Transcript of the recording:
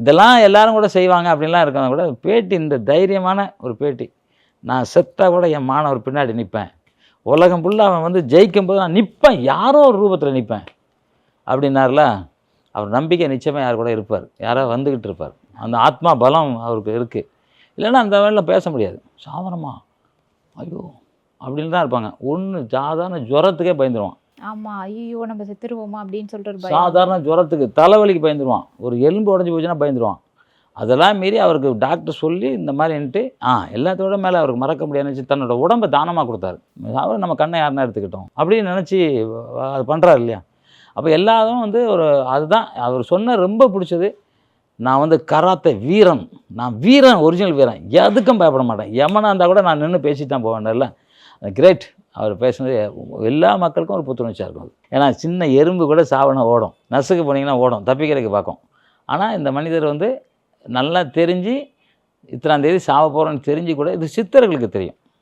இதெல்லாம் எல்லாரும் கூட செய்வாங்க அப்படின்லாம் இருக்கவங்க கூட பேட்டி, இந்த தைரியமான ஒரு பேட்டி. நான் செத்தா கூட என் மாணவர் பின்னாடி நிற்பேன், உலகம் ஃபுல்லாக அவன் வந்து ஜெயிக்கும் போது நான் நிற்பேன், யாரோ ஒரு ரூபத்தில் நிற்பேன் அப்படின்னார்ல. அவர் நம்பிக்கை நிச்சயமாக யார் கூட இருப்பார், யாரோ வந்துக்கிட்டு இருப்பார். அந்த ஆத்மா பலம் அவருக்கு இருக்குது. இல்லைன்னா அந்த வேலையில் பேச முடியாது. சாதாரணமா ஐயோ அப்படின்னு தான் இருப்பாங்க. ஒன்று சாதாரண ஜுரத்துக்கே பயந்துருவான். ஆமா, ஐயோ நம்ம செத்துருவோமா அப்படின்னு சொல்லிட்டு சாதாரண ஜுரத்துக்கு, தலைவலிக்கு பயந்துருவான், ஒரு எலும்பு உடஞ்சி போச்சுன்னா பயந்துருவான். அதெல்லாம் மீறி அவருக்கு டாக்டர் சொல்லி இந்த மாதிரின்ட்டு எல்லாத்தோட மேலே அவருக்கு மறக்க முடியாதுன்னு நினச்சி தன்னோட உடம்பை தானமாக கொடுத்தாரு. அவர் நம்ம கண்ணை யாருன்னா எடுத்துக்கிட்டோம் அப்படின்னு நினச்சி அது பண்ணுறாரு இல்லையா. அப்போ எல்லாரும் வந்து ஒரு அதுதான் அவர் சொன்ன ரொம்ப பிடிச்சது. நான் வந்து கராத்தே வீரன், நான் வீரன், ஒரிஜினல் வீரன், எதுக்கும் பயப்பட மாட்டேன், எமனாக இருந்தால் கூட நான் நின்று பேசிட்டு தான் போவேன்ல. கிரேட். அவர் பேசுனது எல்லா மக்களுக்கும் ஒரு புத்துணர்ச்சியாக இருக்கும். அது ஏன்னா சின்ன எறும்பு கூட சாவன ஓடும், நசுக்கு போனீங்கன்னா ஓடும், தப்பிக்கிறதுக்கு பார்க்கும். ஆனால் இந்த மனிதர் வந்து நல்லா தெரிஞ்சு இத்தனாம் தேதி சாவ போகிறோன்னு தெரிஞ்சு கூட இது சித்தர்களுக்கு தெரியும்.